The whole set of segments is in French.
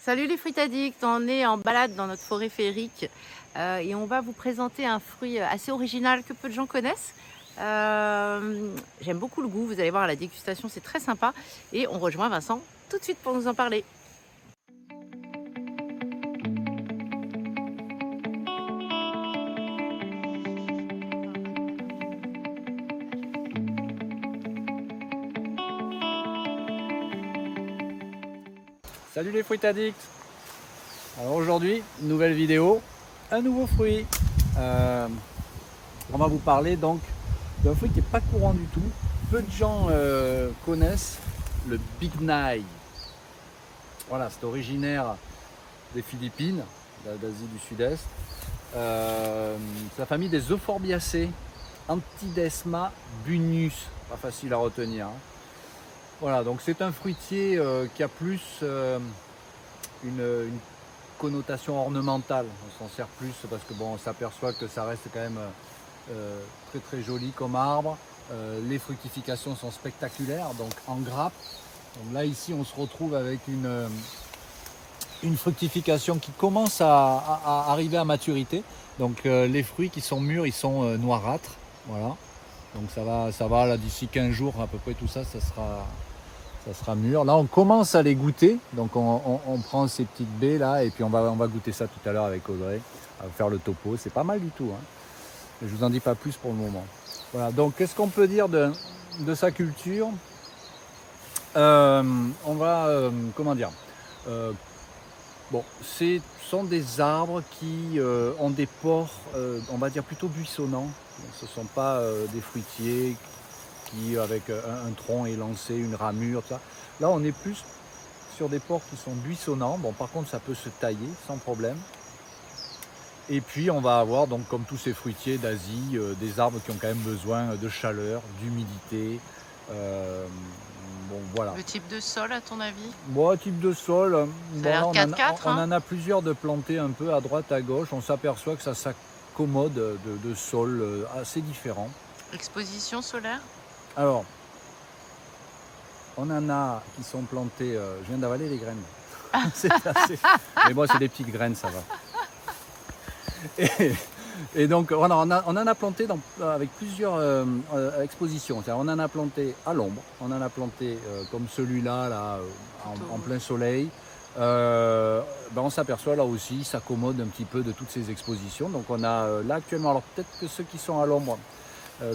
Salut les fruits addicts, on est en balade dans notre forêt féerique et on va vous présenter un fruit assez original que peu de gens connaissent. J'aime beaucoup le goût, vous allez voir à la dégustation, c'est très sympa et on rejoint Vincent tout de suite pour nous en parler. Salut les fruits addicts. Alors aujourd'hui, nouvelle vidéo, un nouveau fruit. On va vous parler donc d'un fruit qui n'est pas courant du tout. Peu de gens connaissent le bignai. Voilà, c'est originaire des Philippines, d'Asie du Sud-Est. C'est la famille des Euphorbiaceae, Antidesma bunus. Pas facile à retenir. Hein. Voilà, donc c'est un fruitier qui a plus une connotation ornementale. On s'en sert plus parce que bon, on s'aperçoit que ça reste quand même très très joli comme arbre. Les fructifications sont spectaculaires, donc en grappe. Donc là ici on se retrouve avec une fructification qui commence à arriver à maturité. Donc les fruits qui sont mûrs, ils sont noirâtres. Voilà. Donc ça va là d'ici 15 jours à peu près tout ça, ça sera mûr. Là on commence à les goûter, donc on prend ces petites baies là et puis on va goûter ça tout à l'heure avec Audrey, on va faire le topo, c'est pas mal du tout. Hein. Je vous en dis pas plus pour le moment. Voilà, donc qu'est-ce qu'on peut dire de sa culture? On va, comment dire, bon, ce sont des arbres qui ont des pores, on va dire plutôt buissonnants. Ce ne sont pas des fruitiers qui, avec un tronc élancé, une ramure, tout ça. Là, on est plus sur des pores qui sont buissonnants. Bon, par contre, ça peut se tailler sans problème. Et puis, on va avoir, donc, comme tous ces fruitiers d'Asie, des arbres qui ont quand même besoin de chaleur, d'humidité. Bon, voilà. Le type de sol à ton avis? Bon, type de sol, Ça a l'air 4x4, on en a plusieurs de plantés un peu à droite, à gauche. On s'aperçoit que ça s'accommode de sols assez différents. Exposition solaire? Alors, on en a qui sont plantés, je viens d'avaler les graines. Mais bon, c'est des petites graines, ça va. Et donc, on en a planté avec plusieurs expositions. On en a planté à l'ombre, on en a planté comme celui-là, là, en plein soleil. On s'aperçoit là aussi, il s'accommode un petit peu de toutes ces expositions. Donc, on a là actuellement, alors peut-être que ceux qui sont à l'ombre,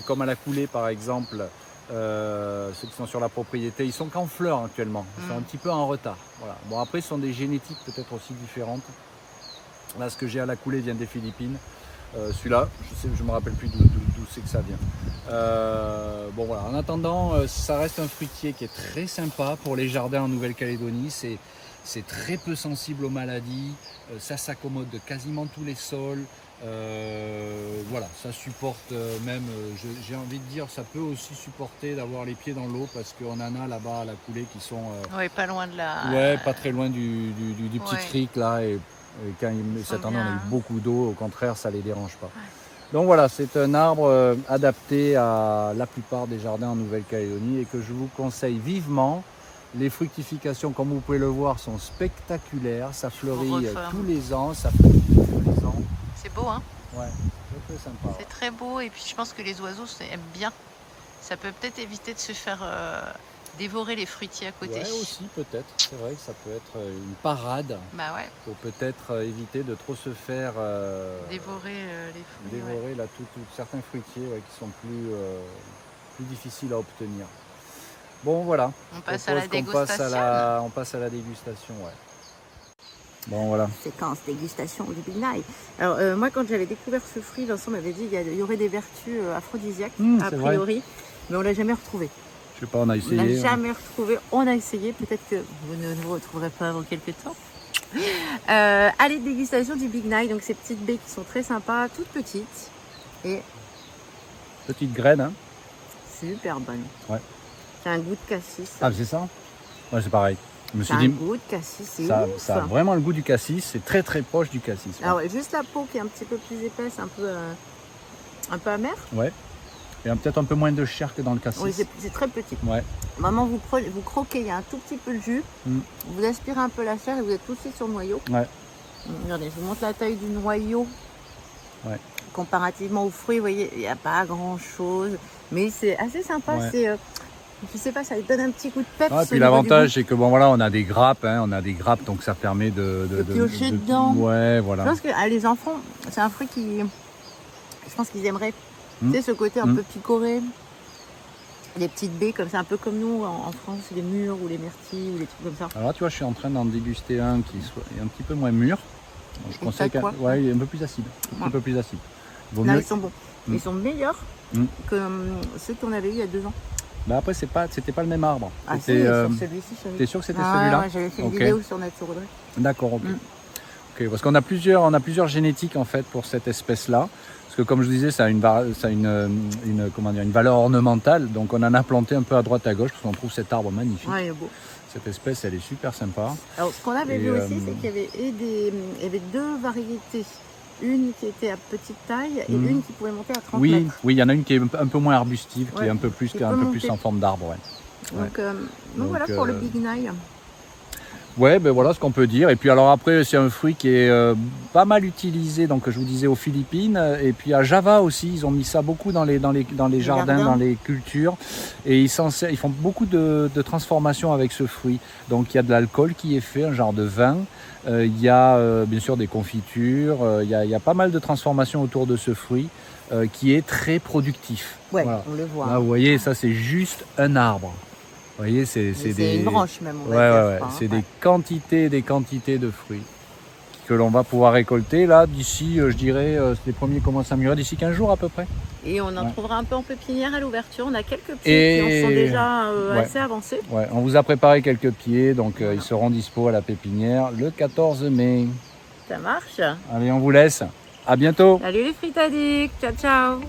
comme à la coulée par exemple, ceux qui sont sur la propriété, ils sont qu'en fleurs actuellement, ils sont un petit peu en retard. Voilà. Bon, après, ce sont des génétiques peut-être aussi différentes. Là, ce que j'ai à la coulée vient des Philippines. Celui-là, je ne me rappelle plus d'où c'est que ça vient. Bon voilà, en attendant, ça reste un fruitier qui est très sympa pour les jardins en Nouvelle-Calédonie. C'est très peu sensible aux maladies, ça s'accommode de quasiment tous les sols. Voilà, ça supporte même, j'ai envie de dire, ça peut aussi supporter d'avoir les pieds dans l'eau parce qu'on en a là-bas à la coulée qui sont... Oui, pas loin de la... Ouais, pas très loin du petit creek là. Et quand cette année on a eu beaucoup d'eau, au contraire ça ne les dérange pas. Ouais. Donc voilà, c'est un arbre adapté à la plupart des jardins en Nouvelle-Calédonie et que je vous conseille vivement. Les fructifications, comme vous pouvez le voir, sont spectaculaires. Ça fleurit tous les ans, ça fleurit tous les ans. C'est beau, hein? Ouais, c'est très sympa. C'est très beau et puis je pense que les oiseaux aiment bien. Ça peut peut-être éviter de se faire dévorer les fruitiers à côté. Ouais, aussi peut-être. C'est vrai que ça peut être une parade. Bah ouais. Pour peut-être éviter de trop se faire dévorer les fruits. Dévorer là, certains fruitiers qui sont plus difficiles à obtenir. Bon voilà. On passe à la dégustation. On passe à la dégustation, ouais. Bon voilà. Séquence dégustation du bignai. Alors moi quand j'avais découvert ce fruit, Vincent m'avait dit qu'il y aurait des vertus aphrodisiaque a priori, vrai. Mais on l'a jamais retrouvé. Je sais pas, on a essayé. On l'a jamais retrouvé, on a essayé, peut-être que vous ne nous retrouverez pas avant quelques temps. Allez, dégustation du bignai, donc ces petites baies qui sont très sympas, toutes petites. Et petite graine, hein. Super bonne. Ouais. C'est un goût de cassis. Ah, c'est ça? Ouais, c'est pareil. Je me suis dit, un goût de cassis, ça a vraiment le goût du cassis, c'est très très proche du cassis. Ouais. Alors, juste la peau qui est un petit peu plus épaisse, un peu amère. Ouais. Il y a peut-être un peu moins de chair que dans le cassis. Oui, c'est très petit. Ouais. Vraiment, vous croquez, il y a un tout petit peu de jus. Vous aspirez un peu la chair et vous êtes tout de suite sur le noyau. Ouais. Regardez, je vous montre la taille du noyau. Ouais. Comparativement aux fruits, vous voyez, il n'y a pas grand-chose. Mais c'est assez sympa. Ouais. C'est, je sais pas, ça lui donne un petit coup de peps. Ah, puis l'avantage, c'est que bon, voilà, on a des grappes, donc ça permet de piocher dedans. Ouais, voilà. Je pense que les enfants, c'est un fruit qui, je pense qu'ils aimeraient. Tu sais, ce côté un peu picoré. Les petites baies comme ça, un peu comme nous en France, les mûres ou les myrtilles ou les trucs comme ça. Alors là, tu vois, je suis en train d'en déguster un qui est un petit peu moins mûr. Donc, je conseille il est un peu plus acide. Un peu plus acide. Là, ils sont bons. Ils sont meilleurs que ceux qu'on avait eu il y a 2 ans. Bah après, c'était pas le même arbre. Ah, c'est sur celui-ci. T'es sûr que c'était celui-là? Ouais, j'avais fait une vidéo sur Nature Audrey. D'accord, ok. Ok, parce qu'on a plusieurs génétiques en fait pour cette espèce-là. Parce que comme je disais, ça a une valeur ornementale. Donc on en a planté un peu à droite à gauche parce qu'on trouve cet arbre magnifique. Ouais, il est beau. Cette espèce, elle est super sympa. Alors ce qu'on avait vu aussi, c'est qu'il y avait 2 variétés. Une qui était à petite taille et une qui pouvait monter à 30 mètres. Oui, il y en a une qui est un peu moins arbustive, qui est un peu plus en forme d'arbre. Ouais. Donc voilà pour le Big Nile. Ouais, ben voilà ce qu'on peut dire. Et puis alors après, c'est un fruit qui est pas mal utilisé, donc je vous disais aux Philippines, et puis à Java aussi, ils ont mis ça beaucoup dans les jardins, dans les cultures, et ils font beaucoup de transformations avec ce fruit. Donc il y a de l'alcool qui est fait, un genre de vin. Il y a bien sûr des confitures. Il y a pas mal de transformations autour de ce fruit qui est très productif. Ouais, voilà. on le voit. Là, vous voyez, ça c'est juste un arbre. Vous voyez, c'est une branche même. On va dire, c'est des quantités de fruits que l'on va pouvoir récolter là d'ici, je dirais, les premiers commencent à mûrir d'ici 15 jours à peu près. Et on en trouvera un peu en pépinière à l'ouverture. On a quelques pieds qui en sont déjà assez avancés. Ouais, on vous a préparé quelques pieds, donc ils seront dispo à la pépinière le 14 mai. Ça marche. Allez, on vous laisse. À bientôt. Salut les frites addicts. Ciao, ciao.